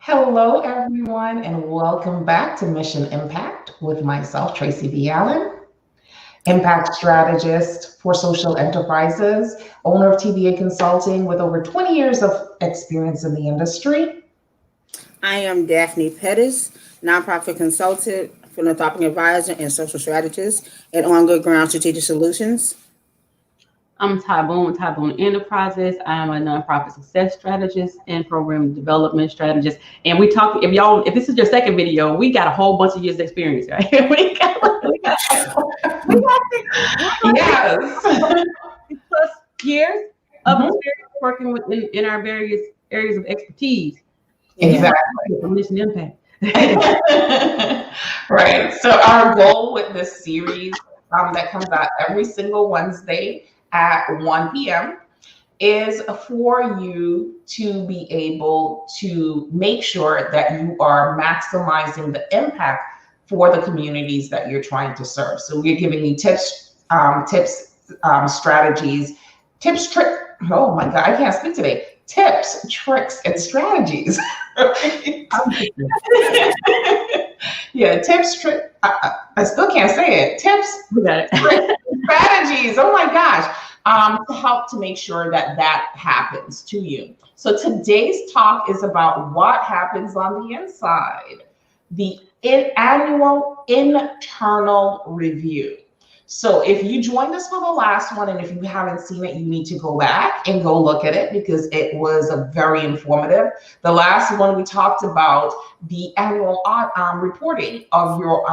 Hello, everyone, and welcome back to Mission Impact with myself, Tracy B. Allen, impact strategist for social enterprises, owner of TBA Consulting with over 20 years of experience in the industry. I am Daphne Pettis, nonprofit consultant, philanthropic advisor, and social strategist at On Good Ground Strategic Solutions. I'm Tyboon Enterprises. I'm a nonprofit success strategist and program development strategist. And if this is your second video, we got a whole bunch of years of experience, right? Yes. Plus years of experience working in our various areas of expertise. Exactly. Mission impact. Right. So our goal with this series that comes out every single Wednesday at 1 p.m. is for you to be able to make sure that you are maximizing the impact for the communities that you're trying to serve. So we're giving you strategies, oh my God, I can't speak today. Tips, tricks, and strategies. Yeah, tips, I still can't say it. Tips, tricks, strategies. Oh my gosh. To help to make sure that happens to you. So today's talk is about what happens on the inside, the annual internal review. So if you joined us for the last one, and if you haven't seen it, you need to go back and go look at it because it was very informative. The last one we talked about the annual reporting of your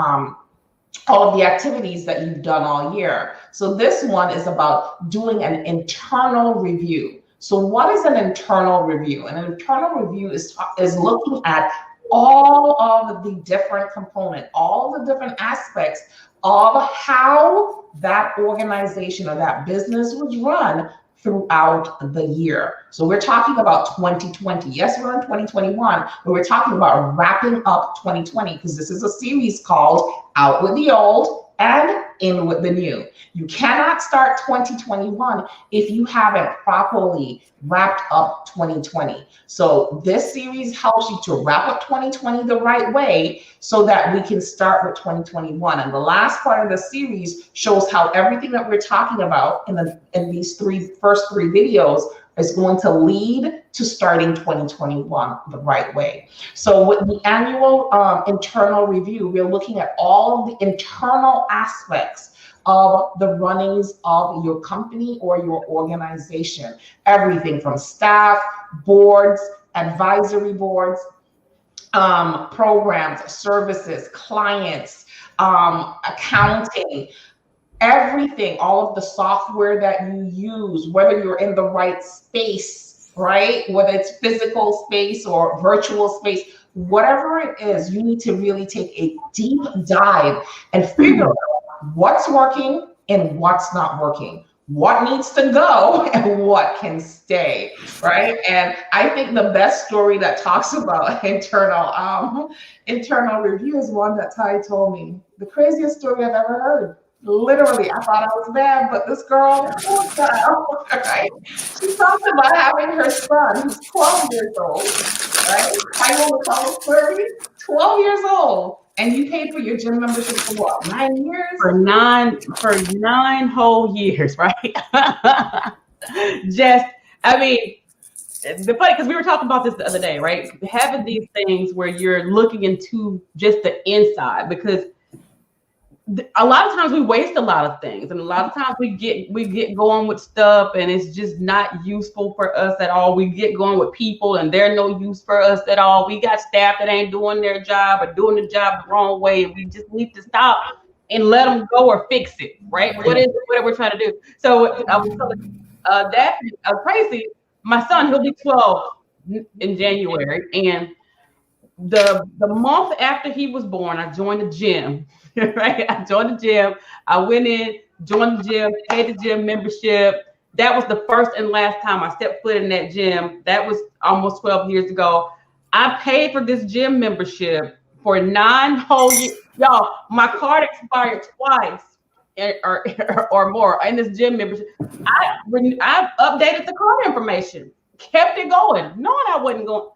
all of the activities that you've done all year. So this one is about doing an internal review. So what is an internal review? An internal review is looking at all of the different components, all the different aspects of how that organization or that business was run throughout the year. So we're talking about 2020. Yes, we're in 2021, but we're talking about wrapping up 2020 because this is a series called Out with the Old and In with the New. You cannot start 2021 if you haven't properly wrapped up 2020. So this series helps you to wrap up 2020 the right way so that we can start with 2021. And the last part of the series shows how everything that we're talking about in these first three videos is going to lead to starting 2021 the right way. So with the annual internal review, we're looking at all of the internal aspects of the runnings of your company or your organization. Everything from staff, boards, advisory boards, programs, services, clients, accounting, everything, all of the software that you use, whether you're in the right space, right? Whether it's physical space or virtual space, whatever it is, you need to really take a deep dive and figure out what's working and what's not working, what needs to go and what can stay, right? And I think the best story that talks about internal review is one that Ty told me. The craziest story I've ever heard. Literally, I thought I was bad, but this girl, poor child, right? She talked about having her son, who's 12 years old, right? I want to call him 30, 12 years old. And you paid for your gym membership for what, 9 years? For nine whole years, right? The funny, because we were talking about this the other day, right? Having these things where you're looking into just the inside, because a lot of times we waste a lot of things, and a lot of times we get going with stuff and it's just not useful for us at all. We get going with people and they're no use for us at all. We got staff that ain't doing their job or doing the job the wrong way, and we just need to stop and let them go or fix it, right? What is it, whatever we're trying to do? So I was telling Daphne, crazy. My son, he'll be 12 in January, and the month after he was born, I joined the gym. Right? I joined the gym. I went in, joined the gym, paid the gym membership. That was the first and last time I stepped foot in that gym. That was almost 12 years ago. I paid for this gym membership for 9 whole years. Y'all, my card expired twice or more in this gym membership. I updated the card information, kept it going, knowing I wasn't going.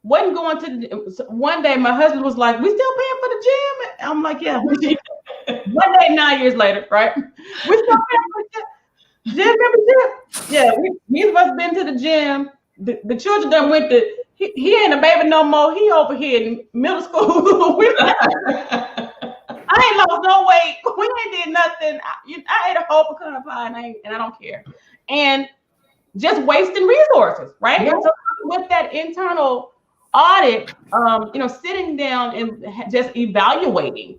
wasn't going to. So one day, my husband was like, "We still paying for the gym?" I'm like, "Yeah." One day, 9 years later, right? We still paying for the gym membership. Yeah, neither of us been to the gym. The children done went to. He ain't a baby no more. He over here in middle school. I ain't lost no weight. We ain't did nothing. I ate a whole pecan pie and I don't care. And just wasting resources, right? Yeah. So with that internal audit, sitting down and just evaluating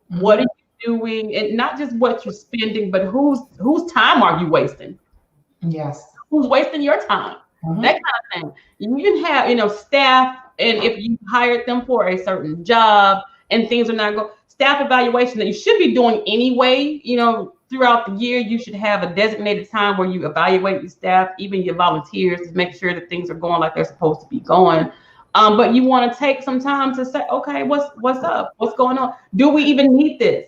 what are you doing, and not just what you're spending, but whose time are you wasting? Yes. Who's wasting your time? That kind of thing. You can have, staff, and if you hired them for a certain job and things are not going, staff evaluation that you should be doing anyway, throughout the year, you should have a designated time where you evaluate your staff, even your volunteers, to make sure that things are going like they're supposed to be going. But you want to take some time to say, okay, what's up? What's going on? Do we even need this?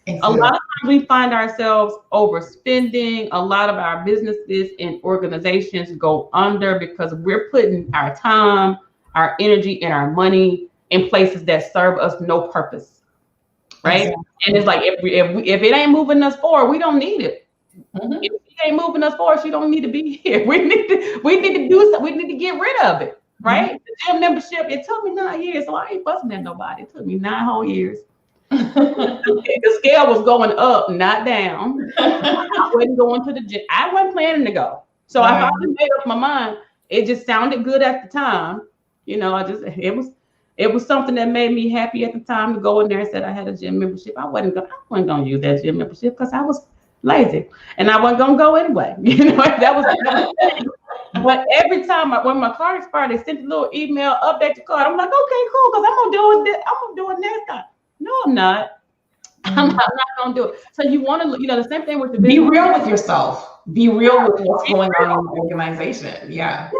Exactly. A lot of times we find ourselves overspending. A lot of our businesses and organizations go under because we're putting our time, our energy, and our money in places that serve us no purpose, right? Exactly. And it's like, if it ain't moving us forward, we don't need it. If it ain't moving us forward, you don't need to be here. We need to do something. We need to get rid of it, right? The gym membership, it took me 9 years, so I ain't fussing at nobody. It took me 9 whole years. The scale was going up, not down. I wasn't going to the gym. I wasn't planning to go. So I finally made up my mind. It just sounded good at the time. It was something that made me happy at the time to go in there and said I had a gym membership. I wasn't gonna use that gym membership because I was lazy and I wasn't gonna go anyway. That was but every time when my card expired, they sent a little email, update your card. I'm like, okay, cool, because I'm gonna do it next time. No, I'm not. I'm not gonna do it. So you want to, the same thing with the business. Be real with yourself. Be real with what's going on in the organization. Yeah.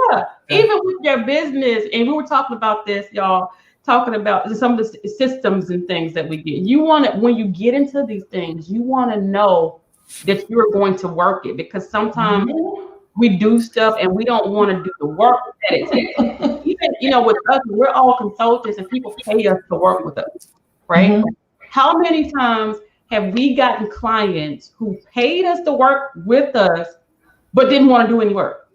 Even with your business, and we were talking about this, y'all, talking about some of the systems and things that we get. You want to, when you get into these things, you want to know that you're going to work it, because sometimes we do stuff and we don't want to do the work that it takes. Even, with us, we're all consultants and people pay us to work with us. Right? How many times have we gotten clients who paid us to work with us, but didn't want to do any work?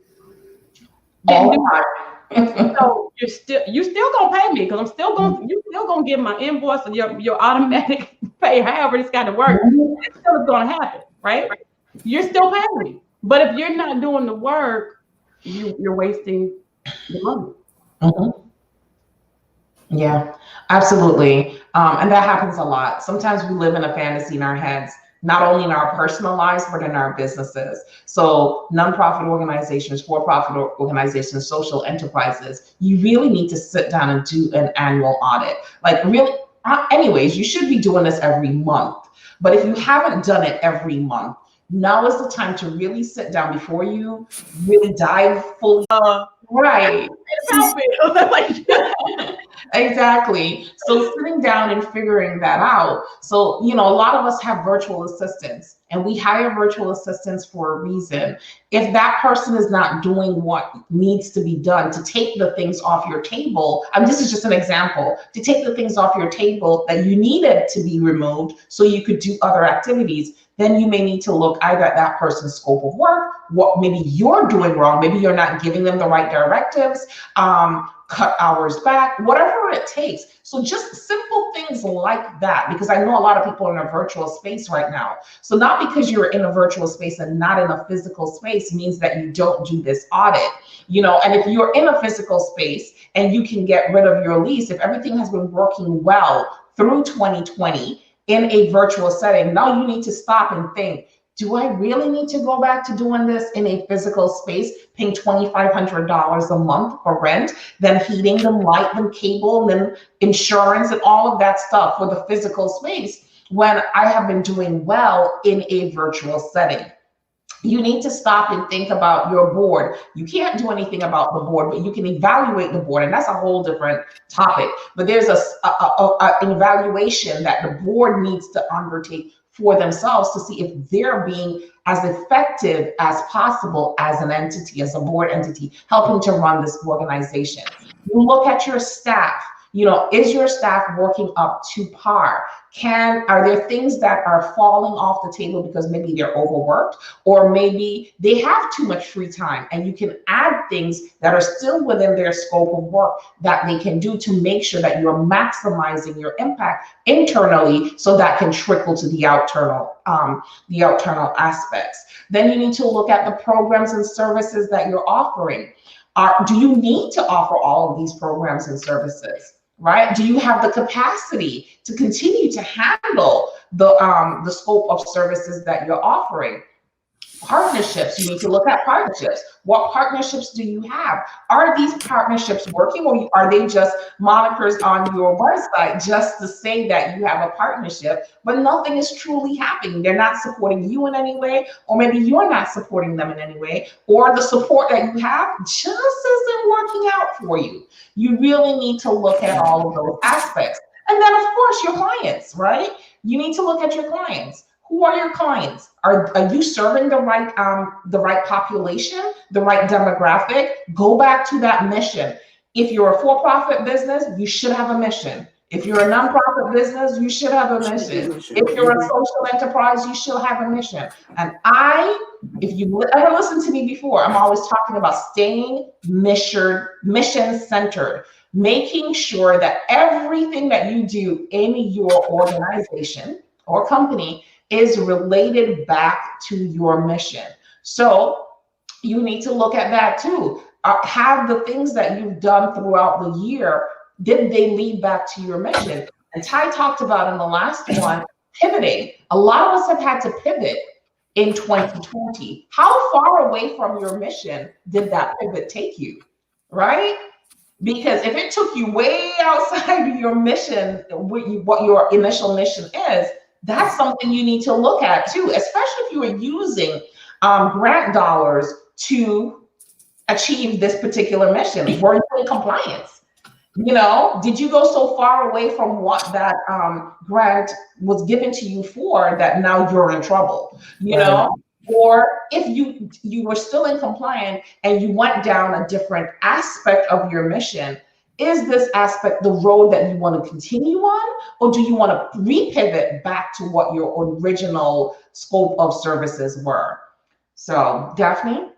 So you still gonna pay me, because you still gonna get my invoice or your automatic pay, however it's got to work. It's still gonna happen, right? You're still paying me, but if you're not doing the work, you're wasting the money. Yeah, absolutely. And that happens a lot. Sometimes we live in a fantasy in our heads, not only in our personal lives, but in our businesses. So nonprofit organizations, for-profit organizations, social enterprises, you really need to sit down and do an annual audit. Like really, anyways, you should be doing this every month. But if you haven't done it every month, now is the time to really sit down before you really dive fully. Right. Exactly. So sitting down and figuring that out. So, a lot of us have virtual assistants, and we hire virtual assistants for a reason. If that person is not doing what needs to be done to take the things off your table, this is just an example, to take the things off your table that you needed to be removed so you could do other activities, then you may need to look either at that person's scope of work, what maybe you're doing wrong, maybe you're not giving them the right directives, cut hours back, whatever it takes. So just simple things like that, because I know a lot of people are in a virtual space right now. So not because you're in a virtual space and not in a physical space means that you don't do this audit, and if you're in a physical space and you can get rid of your lease, if everything has been working well through 2020, in a virtual setting, now you need to stop and think, do I really need to go back to doing this in a physical space, paying $2,500 a month for rent, then heating, then light, then cable, then insurance, and all of that stuff for the physical space, when I have been doing well in a virtual setting? You need to stop and think about your board. You can't do anything about the board, but you can evaluate the board, and that's a whole different topic. But there's an evaluation that the board needs to undertake for themselves to see if they're being as effective as possible as an entity, as a board entity, helping to run this organization. You look at your staff. Is your staff working up to par? Are there things that are falling off the table because maybe they're overworked, or maybe they have too much free time, and you can add things that are still within their scope of work that they can do to make sure that you're maximizing your impact internally, so that can trickle to the external aspects. Then you need to look at the programs and services that you're offering. Do you need to offer all of these programs and services? Right? Do you have the capacity to continue to handle the scope of services that you're offering? Partnerships, you need to look at partnerships. What partnerships do you have? Are these partnerships working, or are they just monikers on your website just to say that you have a partnership, but nothing is truly happening? They're not supporting you in any way, or maybe you're not supporting them in any way, or the support that you have just isn't working out for you. You really need to look at all of those aspects. And then, of course, your clients, right? You need to look at your clients. Who are your clients? Are you serving the right population, the right demographic? Go back to that mission. If you're a for-profit business, you should have a mission. If you're a nonprofit business, you should have a mission. If you're a social enterprise, you should have a mission. And if you ever listened to me before, I'm always talking about staying mission-centered, making sure that everything that you do in your organization or company is related back to your mission. So you need to look at that too. Have the things that you've done throughout the year, did they lead back to your mission? And Ty talked about in the last one, pivoting. A lot of us have had to pivot in 2020. How far away from your mission did that pivot take you, right? Because if it took you way outside of your mission, what your initial mission is, that's something you need to look at too, especially if you are using grant dollars to achieve this particular mission. Were you in compliance? Did you go so far away from what that grant was given to you for that now you're in trouble? Or if you were still in compliance and you went down a different aspect of your mission, is this aspect the road that you want to continue on, or do you want to repivot back to what your original scope of services were? So, Daphne?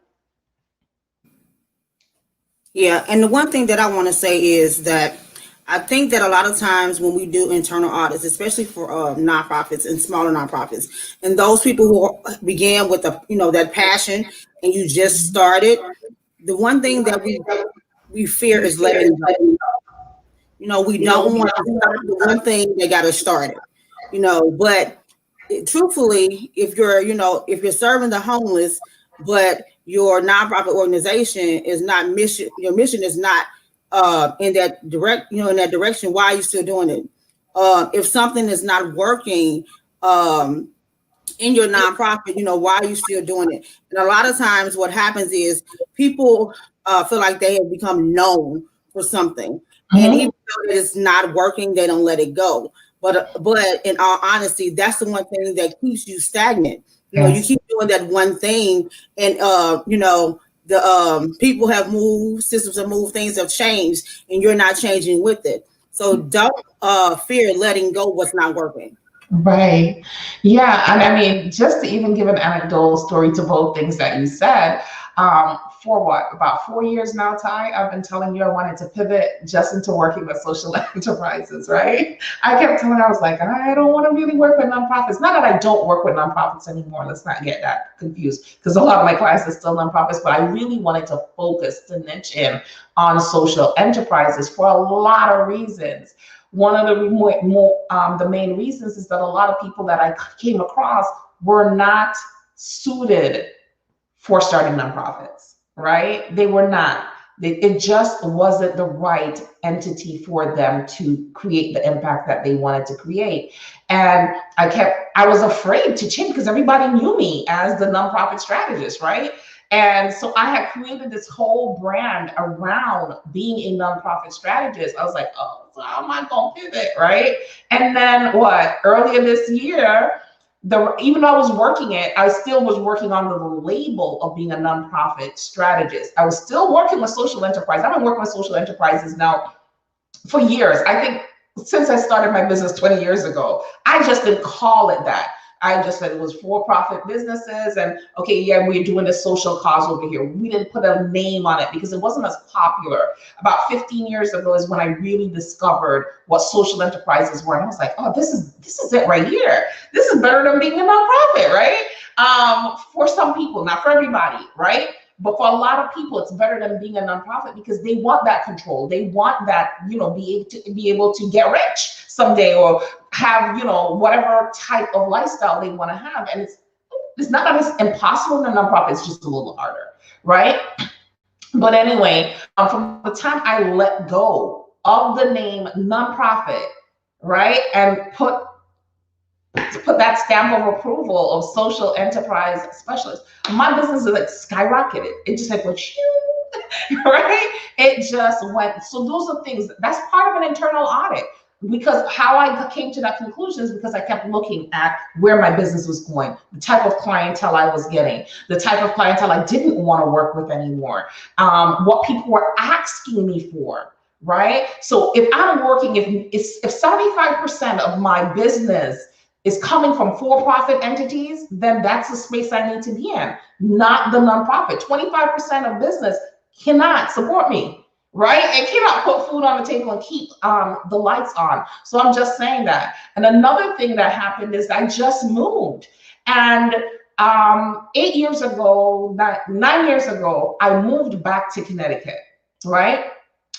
Yeah, and the one thing that I want to say is that I think that a lot of times when we do internal audits, especially for nonprofits and smaller nonprofits, and those people who began with that passion and you just started, the one thing that we fear is letting go. We don't want to start the one thing that got us started. But truthfully, if you're serving the homeless, but your nonprofit organization is not your mission is not in that direction, why are you still doing it? If something is not working in your nonprofit, why are you still doing it? And a lot of times what happens is people feel like they have become known for something. Mm-hmm. And even though it's not working, they don't let it go. But in all honesty, that's the one thing that keeps you stagnant. You keep doing that one thing, and the people have moved, systems have moved, things have changed, and you're not changing with it. So don't fear letting go what's not working. Right. Yeah. And I mean, just to even give an anecdotal story to both things that you said, for about 4 years now, Ty, I've been telling you I wanted to pivot just into working with social enterprises, right? I kept telling her, I was like, I don't want to really work with nonprofits. Not that I don't work with nonprofits anymore. Let's not get that confused, because a lot of my clients are still nonprofits, but I really wanted to focus, to niche in on social enterprises for a lot of reasons. One of the main reasons is that a lot of people that I came across were not suited for starting nonprofits, right? They were not. It just wasn't the right entity for them to create the impact that they wanted to create. And I was afraid to change because everybody knew me as the nonprofit strategist, right? And so I had created this whole brand around being a nonprofit strategist. I was like, oh, so how am I going to pivot, right? And then earlier this year, even though I was working it, I still was working on the label of being a nonprofit strategist. I was still working with social enterprise. I've been working with social enterprises now for years. I think since I started my business 20 years ago, I just didn't call it that. I just said it was for-profit businesses, and okay, yeah, we're doing a social cause over here. We didn't put a name on it because it wasn't as popular. About 15 years ago is when I really discovered what social enterprises were, and I was like, oh, this is it right here. This is better than being a nonprofit, right? For some people, not for everybody, right? But for a lot of people, it's better than being a nonprofit because they want that control. They want that, be able to get rich someday or have, whatever type of lifestyle they want to have. And it's not that it's impossible in a nonprofit, it's just a little harder, right? But anyway, from the time I let go of the name nonprofit, right, and put that stamp of approval of social enterprise specialist, my business is like skyrocketed. It just like went, right? It just went. So those are things, that's part of an internal audit. Because how I came to that conclusion is because I kept looking at where my business was going, the type of clientele I was getting, the type of clientele I didn't want to work with anymore, what people were asking me for, right? So if I'm working, if 75% of my business is coming from for-profit entities, then that's the space I need to be in, not the nonprofit. 25% of business cannot support me. Right? It cannot put food on the table and keep the lights on. So I'm just saying that. And another thing that happened is I just moved. And 9 years ago, I moved back to Connecticut, right?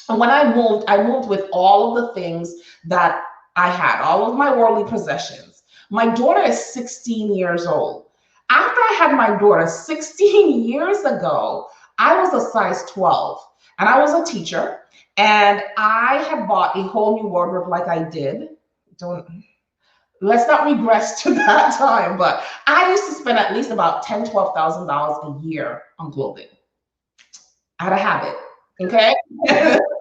And when I moved with all of the things that I had, all of my worldly possessions. My daughter is 16 years old. After I had my daughter 16 years ago, I was a size 12. And I was a teacher, and I had bought a whole new wardrobe like I did. Let's not regress to that time, but I used to spend at least about $10,000, $12,000 a year on clothing. I had a habit, okay?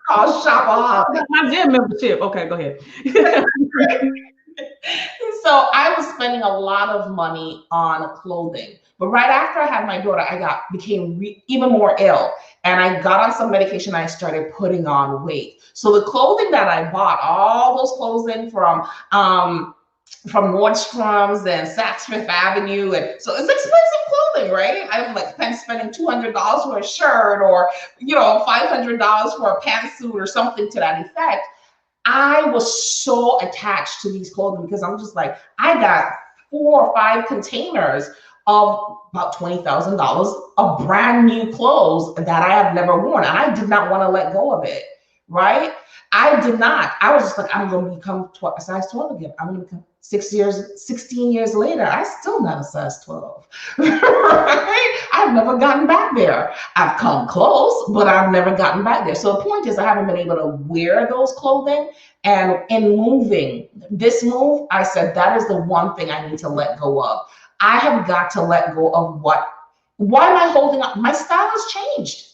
I'll shop my gym membership. Okay, go ahead. So I was spending a lot of money on clothing. But right after I had my daughter, I became even more ill. And I got on some medication. I started putting on weight. So the clothing that I bought, all those clothing from Nordstrom's and Saks Fifth Avenue, and so it's expensive clothing, right? I'm like spending $200 for a shirt, or $500 for a pantsuit or something to that effect. I was so attached to these clothing because I'm just like, I got 4 or 5 containers of about $20,000 of brand new clothes that I have never worn. And I did not want to let go of it, right? I did not. I was just like, I'm going to become a size 12 again. I'm going to become 16 years later, I still not a size 12, right? I've never gotten back there. I've come close, but I've never gotten back there. So the point is I haven't been able to wear those clothing. And in moving, this move, I said, that is the one thing I need to let go of. I have got to let go of why am I holding up? My style has changed,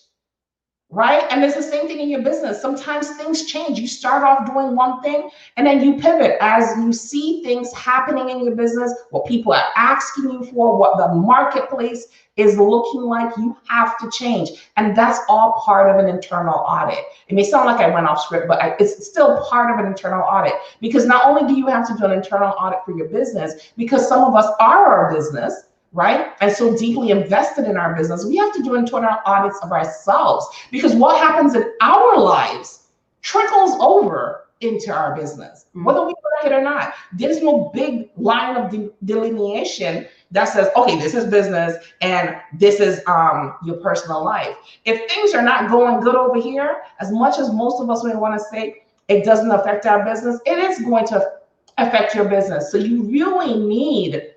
right? And it's the same thing in your business. Sometimes things change. You start off doing one thing and then you pivot as you see things happening in your business, what people are asking you for, what the marketplace is looking like. You have to change. And that's all part of an internal audit. It may sound like I went off script, but it's still part of an internal audit, because not only do you have to do an internal audit for your business, because some of us are our business, right? And so deeply invested in our business, we have to do internal audits of ourselves, because what happens in our lives trickles over into our business, whether we like it or not. There's no big line of delineation that says, okay, this is business and this is your personal life. If things are not going good over here, as much as most of us may want to say it doesn't affect our business, it is going to affect your business. So you really need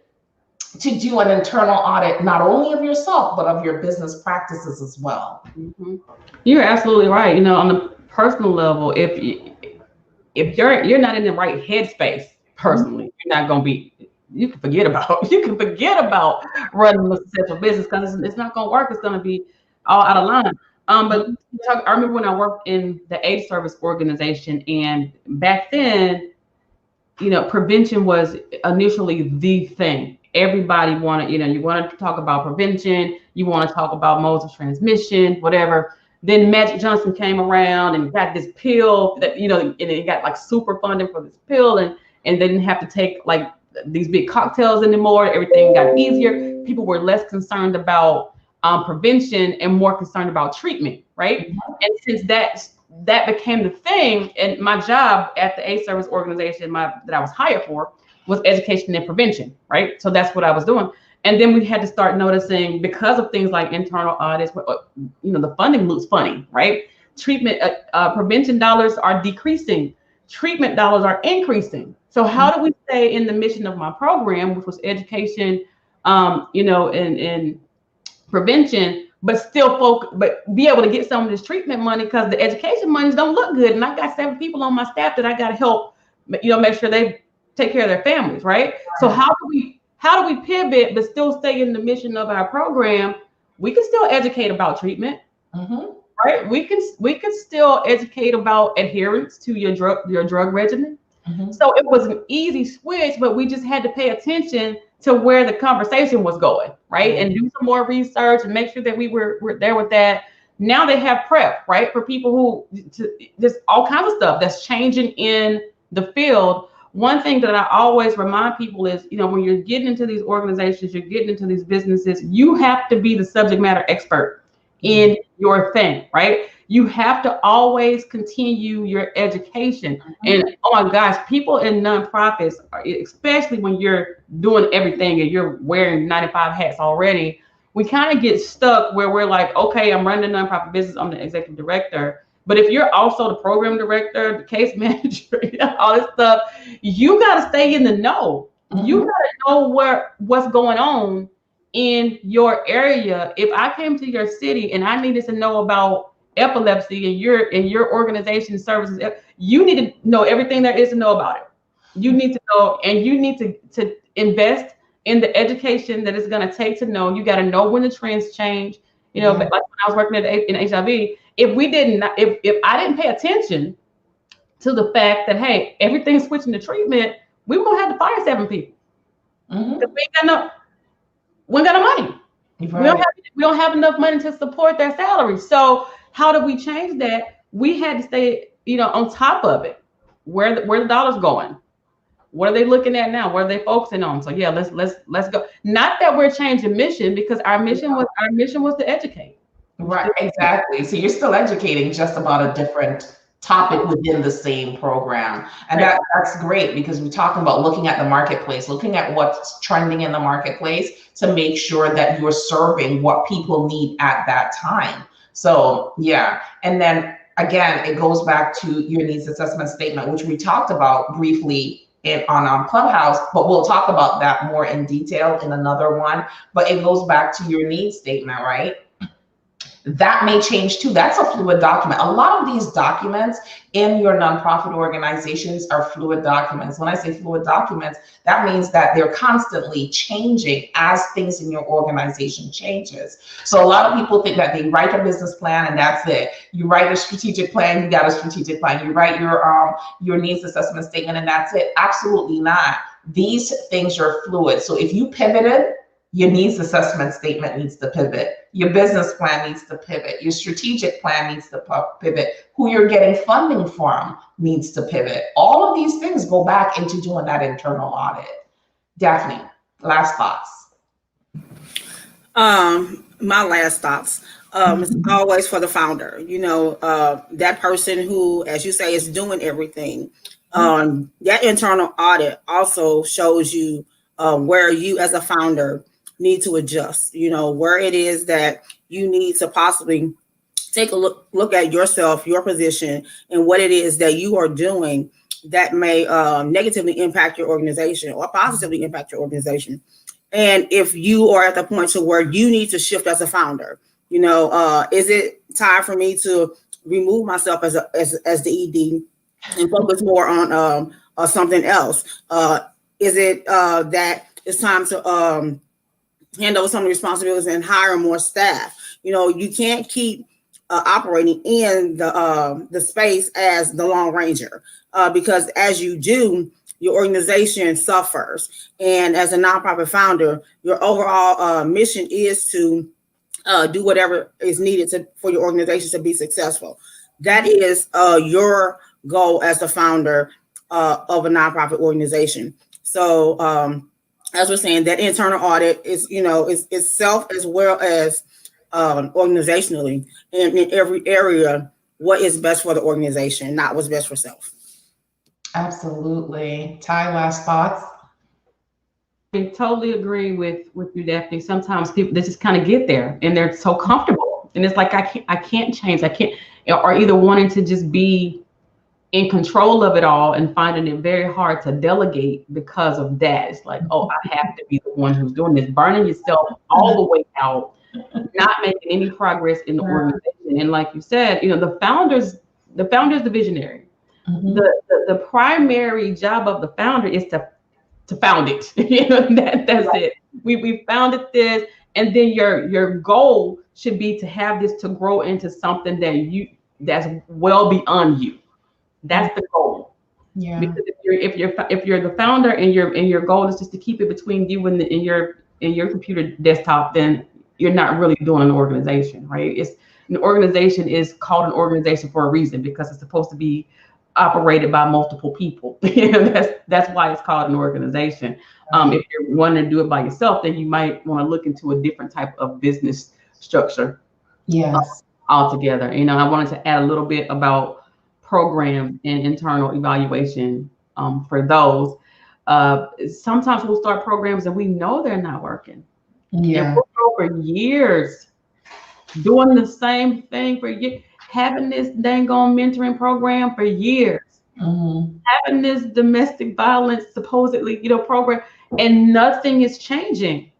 to do an internal audit, not only of yourself, but of your business practices as well. Mm-hmm. You're absolutely right. On the personal level, if you're not in the right headspace personally, you're not going to be. You can forget about running a successful business, because it's not going to work. It's going to be all out of line. But I remember when I worked in the aid service organization, and back then, prevention was initially the thing. everybody wanted, you want to talk about prevention, you want to talk about modes of transmission, whatever. Then Magic Johnson came around and got this pill that, and it got like super funding for this pill, and they didn't have to take like these big cocktails anymore. Everything got easier. People were less concerned about prevention and more concerned about treatment, right? Mm-hmm. And since that became the thing, and my job at the A service organization that I was hired for was education and prevention, right? So that's what I was doing. And then we had to start noticing, because of things like internal audits, the funding looks funny, right? Treatment, prevention dollars are decreasing. Treatment dollars are increasing. So how do we stay in the mission of my program, which was education, and prevention, but still but be able to get some of this treatment money, because the education monies don't look good. And I got 7 people on my staff that I got to help, make sure they take care of their families, right? So how do we pivot but still stay in the mission of our program? We can still educate about treatment, right? We can still educate about adherence to your drug regimen. So it was an easy switch, but we just had to pay attention to where the conversation was going, right? And do some more research and make sure that we were there with that. Now they have prep, right? For people who just all kinds of stuff that's changing in the field. One thing that I always remind people is, when you're getting into these organizations, you're getting into these businesses, you have to be the subject matter expert in your thing, right? You have to always continue your education. And oh my gosh, people in nonprofits, especially when you're doing everything and you're wearing 95 hats already, we kind of get stuck where we're like, okay, I'm running a nonprofit business, I'm the executive director. But if you're also the program director, the case manager, all this stuff, you got to stay in the know. You got to know what's going on in your area. If I came to your city and I needed to know about epilepsy and your organization services, you need to know everything there is to know about it. You need to know, and you need to invest in the education that it's going to take to know. You got to know when the trends change. But like when I was working in HIV, if I didn't pay attention to the fact that, hey, everything's switching to treatment, we were gonna have to fire 7 people. Because we ain't got no money. Right. We don't have enough money to support their salaries. So how do we change that? We had to stay, on top of it. Where the dollars going? What are they looking at now? What are they focusing on? So yeah, let's go. Not that we're changing mission, because our mission was to educate. Right, exactly. So you're still educating, just about a different topic within the same program. And that's great, because we're talking about looking at the marketplace, looking at what's trending in the marketplace to make sure that you're serving what people need at that time. So yeah. And then again, it goes back to your needs assessment statement, which we talked about briefly on Clubhouse, but we'll talk about that more in detail in another one. But it goes back to your needs statement, right? That may change too. That's a fluid document. A lot of these documents in your nonprofit organizations are fluid documents. When I say fluid documents, that means that they're constantly changing as things in your organization changes. So a lot of people think that they write a business plan and that's it. You write a strategic plan, you got a strategic plan. You write your needs assessment statement and that's it. Absolutely not. These things are fluid. So if you pivoted, your needs assessment statement needs to pivot. Your business plan needs to pivot. Your strategic plan needs to pivot. Who you're getting funding from needs to pivot. All of these things go back into doing that internal audit. Daphne, last thoughts. My last thoughts is always for the founder. That person who, as you say, is doing everything. That internal audit also shows you where you as a founder need to adjust, where it is that you need to possibly take a look at yourself, your position, and what it is that you are doing that may negatively impact your organization or positively impact your organization. And if you are at the point to where you need to shift as a founder, is it time for me to remove myself as the ED and focus more on something else? Is it that it's time to hand over some of the responsibilities and hire more staff? You can't keep operating in the space as the Lone Ranger, because as you do, your organization suffers. And as a nonprofit founder, your overall mission is to do whatever is needed for your organization to be successful. That is your goal as the founder of a nonprofit organization. So as we're saying, that internal audit is, is self as well as organizationally, and in every area, what is best for the organization, not what's best for self. Absolutely. Ty, last thoughts? I totally agree with you, Daphne. Sometimes people, they just kind of get there and they're so comfortable, and it's like I can't change. I can't, or either wanting to just be in control of it all and finding it very hard to delegate because of that. It's like, oh, I have to be the one who's doing this, burning yourself all the way out, not making any progress in the organization. And like you said, the founder's the visionary. Mm-hmm. The primary job of the founder is to found it. That's it. We founded this, and then your goal should be to have this to grow into something that's well beyond you. That's the goal. Yeah. Because if you're the founder and your goal is just to keep it between you and your computer desktop, then you're not really doing an organization, right? An organization is called an organization for a reason, because it's supposed to be operated by multiple people. That's why it's called an organization. If you're wanting to do it by yourself, then you might want to look into a different type of business structure. Yes. Altogether. I wanted to add a little bit about program and internal evaluation for those. Sometimes we'll start programs and we know they're not working. Yeah. And we'll go for years doing the same thing for years, having this dang on mentoring program for years, having this domestic violence supposedly, program, and nothing is changing.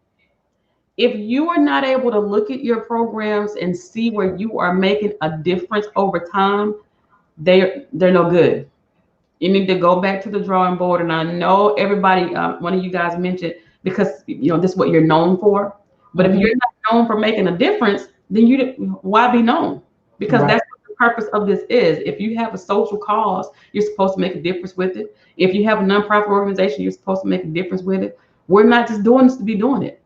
If you are not able to look at your programs and see where you are making a difference over time, they're no good. You need to go back to the drawing board. And I know everybody, one of you guys mentioned, because this is what you're known for. But if you're not known for making a difference, then why be known? Because that's what the purpose of this is. If you have a social cause, you're supposed to make a difference with it. If you have a nonprofit organization, you're supposed to make a difference with it. We're not just doing this to be doing it.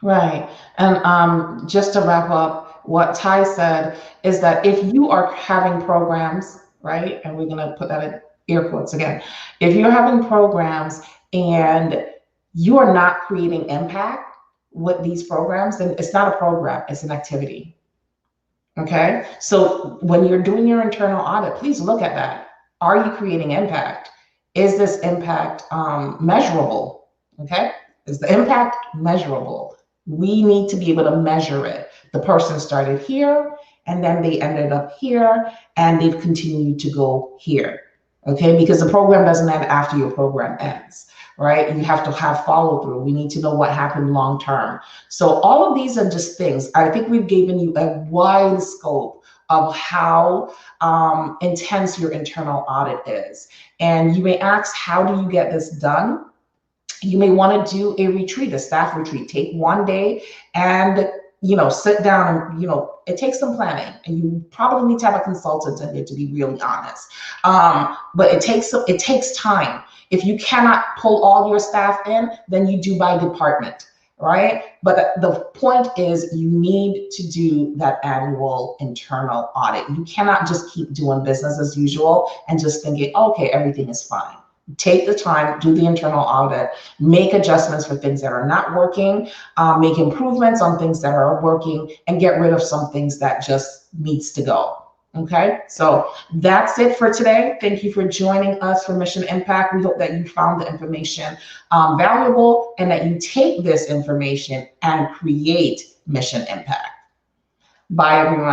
Right. And just to wrap up, what Ty said is that if you are having programs, right, and we're going to put that in air quotes again, if you're having programs and you are not creating impact with these programs, then it's not a program, it's an activity. Okay. So when you're doing your internal audit, please look at that. Are you creating impact? Is this impact measurable? Okay. Is the impact measurable? We need to be able to measure it. The person started here and then they ended up here and they've continued to go here. Okay, because the program doesn't end after your program ends, right? You have to have follow through. We need to know what happened long term. So all of these are just things. I think we've given you a wide scope of how intense your internal audit is. And you may ask, how do you get this done? You may want to do a retreat, a staff retreat. Take one day and sit down and, it takes some planning, and you probably need to have a consultant in there, to be really honest. But it takes time. If you cannot pull all your staff in, then you do by department, right? But the point is, you need to do that annual internal audit. You cannot just keep doing business as usual and just thinking, okay, everything is fine. Take the time, do the internal audit, make adjustments for things that are not working, make improvements on things that are working, and get rid of some things that just needs to go. Okay, so that's it for today. Thank you for joining us for Mission Impact. We hope that you found the information valuable and that you take this information and create mission impact. Bye, everyone.